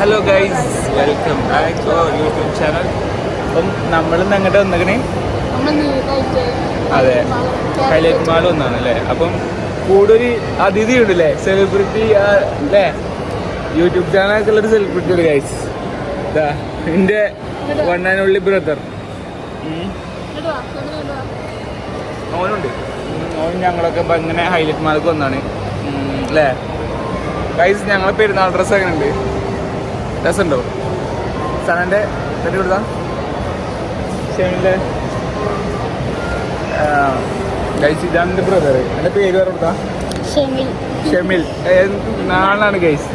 Hello guys, welcome back to our YouTube channel. അപ്പം നമ്മളിന്ന് അങ്ങോട്ട് വന്നിക്കണേ. അതെ, ഹൈലൈറ്റ് മാൾ ഒന്നാണ് അല്ലേ. അപ്പം കൂടുതൽ അതിഥി ഉണ്ടല്ലേ, സെലിബ്രിറ്റി അല്ലേ, യൂട്യൂബ് ചാനലൊക്കെ ഉള്ളൊരു സെലിബ്രിറ്റി ഉണ്ട് ഗൈസ്. ഇതാ എൻ്റെ വൺ ആൻഡ് ഓൺലി ബ്രദർ. ഓനുണ്ട്. ഓൻ ഞങ്ങളൊക്കെ ഇപ്പം ഇങ്ങനെ ഹൈലൈറ്റ് മാൾക്ക് വന്നാണ് അല്ലേ ഗൈസ്. ഞങ്ങളെ പെരുന്നാൾ ഡ്രസ്സ് അങ്ങനെ ഉണ്ട്, രസമുണ്ടോ? സനൻ്റെ തട്ടി കൊടുത്താ ഷെമിൻ്റെ ഗൈസ്. ഇതാണ് എൻ്റെ ബ്രദർ. എൻ്റെ പേര് വേറെ കൊടുത്താ ഷെമിൽ. നാളാണ് ഗൈസ്.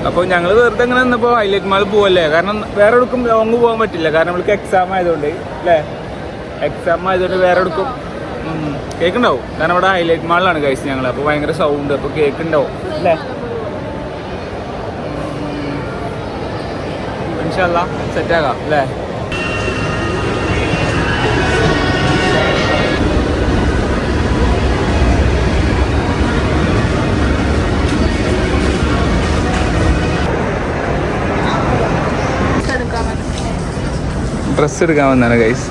അപ്പോൾ ഞങ്ങൾ വെറുതെ ഇങ്ങനെ നിന്നപ്പോൾ ഹൈലൈറ്റ് മാൾ പോവല്ലേ, കാരണം വേറെ എടുക്കും ലോങ് പോകാൻ പറ്റില്ല, കാരണം നമ്മൾക്ക് എക്സാം ആയതുകൊണ്ട് അല്ലേ. എക്സാം ആയതുകൊണ്ട് വേറെ എടുക്കും കേൾക്കുണ്ടാവും, കാരണം ഇവിടെ ഹൈലൈറ്റ് മാളിലാണ് ഗൈസ് ഞങ്ങൾ. അപ്പോൾ ഭയങ്കര സൗണ്ട്, അപ്പോൾ കേൾക്കുന്നുണ്ടാവും അല്ലേ. ഇൻഷാല്ലാ സെറ്റാകാം അല്ലേ. ഡ്രസ്സ് എടുക്കാൻ വന്നാണ് ഗൈസ്.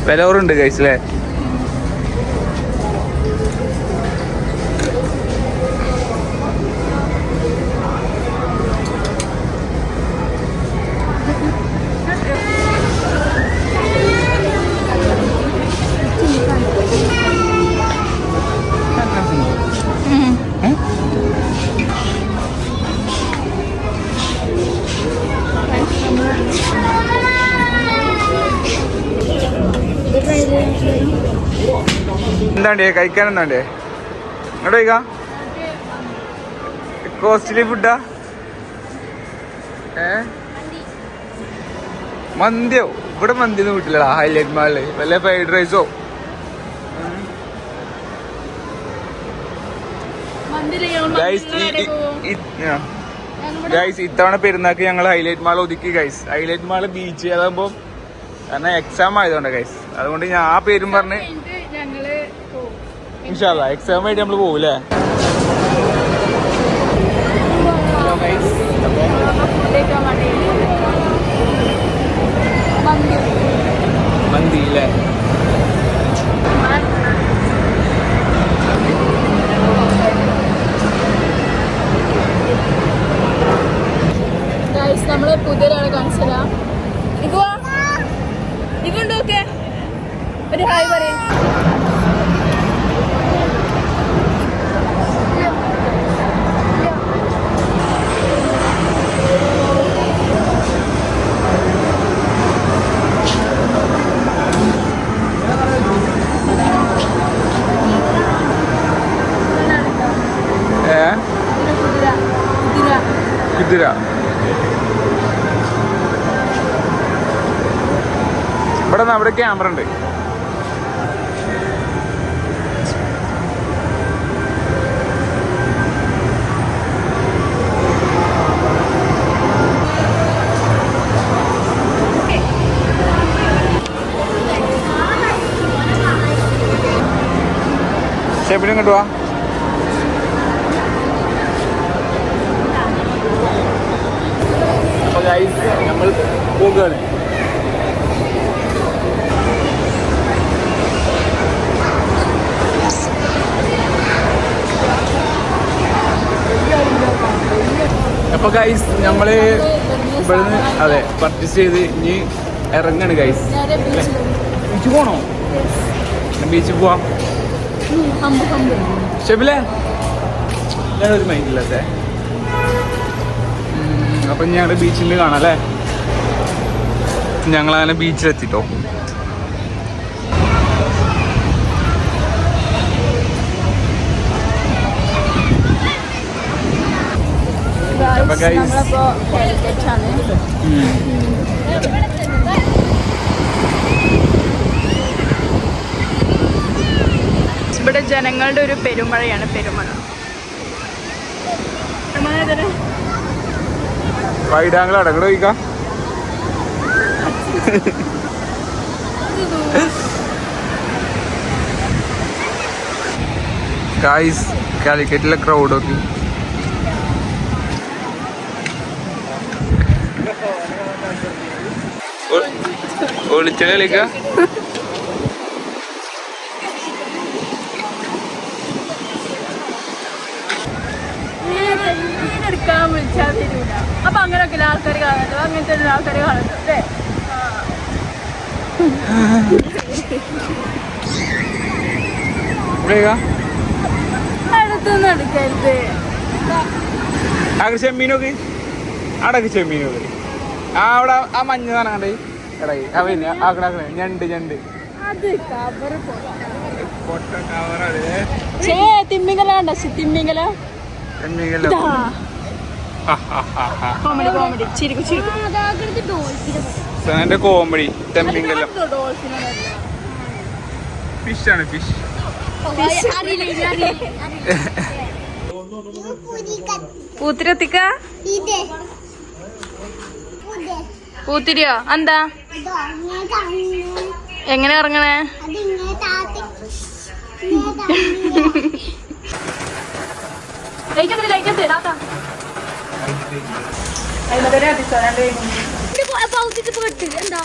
വില കുറവുണ്ട് ഗൈസ് അല്ലേ. എന്താണ്ടേ കഴിക്കാൻ? എന്താണ്ടേ ഇങ്ങോട്ട് കഴിക്കാം. കോസ്റ്റ്ലി ഫുഡാ? മന്തിയോ? ഇവിടെ മന്തിയൊന്നും കിട്ടില്ലടാ ഹൈലൈറ്റ് മാളില്. വല്ല ഫ്രൈഡ് റൈസോ ഗൈസ്. ഇത്തവണ പെരുന്നാക്ക് ഞങ്ങൾ ഹൈലൈറ്റ് മാൾ ഒതുക്കി ഗൈസ്. ഹൈലൈറ്റ് മാള് ബീച്ച് അതാകുമ്പോ കാരണം എക്സാം ആയതുകൊണ്ട് ഗൈസ്, അതുകൊണ്ട് ഞാൻ ആ പേരും പറഞ്ഞ് ഇൻഷാല്ലാ എക്സാം ആയിട്ട് നമ്മൾ പോകൂലേ. മന്തി അല്ലേ. നമ്മള് പുതിയൊരാളെ കാണിച്ചതാ. ഇവണ്ടോക്കെ ഒരു ഹായ് പറയും. കുതിര ഇവിടെ അവിടെ ക്യാമറ ഉണ്ട്. ഷെബിനും കിട്ടുവാ. അപ്പോൾ ഗൈസ് നമ്മൾ പോകുകയാണ്. അപ്പോൾ ഗൈസ് നമ്മള് ഇവിടുന്ന് അതെ പർച്ചേസ് ചെയ്ത് ഇനി ഇറങ്ങാണ് ഗൈസ്. ബീച്ച് പോണോ? ബീച്ചിൽ പോവാം. ഷെബിലെ ഞാനൊരു മൈൻഡില്ലത്തെ. അപ്പം ഞങ്ങൾ ബീച്ചിൽ കാണാം അല്ലേ. ഞങ്ങളങ്ങനെ ബീച്ചിലെത്തിട്ടോ. ഇവിടെ ജനങ്ങളുടെ ഒരു പെരുമഴയാണ്. പെരുമഴ വൈഡാങ്ങൾ അടങ്ങട ചോദിക്കാം. ഗായ്സ് കാലിക്കറ്റിലെ ക്രൗഡൊക്കെ ഒളിച്ച കളിക്ക എടുക്കാൻ വിളിച്ചാൽ തരൂല. അപ്പൊ അങ്ങനെയൊക്കെ ആൾക്കാർ കാണുന്നു, അങ്ങനത്തെ ആൾക്കാർ കാണുന്നു അല്ലേ? അടുത്തൊന്നും എടുക്കരുത്. ചെമ്മീനൊക്കെ അടക്ക് ചെമ്മീനൊക്കെ അവിടെ ആ മഞ്ഞ സാധനം കണ്ടേ എടായി അവന് ആക്കണ ഞണ്ട് ഞണ്ട് അത് കവറ് പൊട്ട കവറാണ് തിമ്മിങ്ങലാണ്ട തിമ്മിങ്ങല കോമഡി കോമഡി ചിരിക്കു ചിരിക്കു കോമഡി ചെമ്മിങ്കലം ഫിഷാണ് ഫിഷ് പൂത്തിരത്തിക്ക പൂത്തിരിയോ എന്താ എങ്ങനെ ഇറങ്ങണേ എന്താ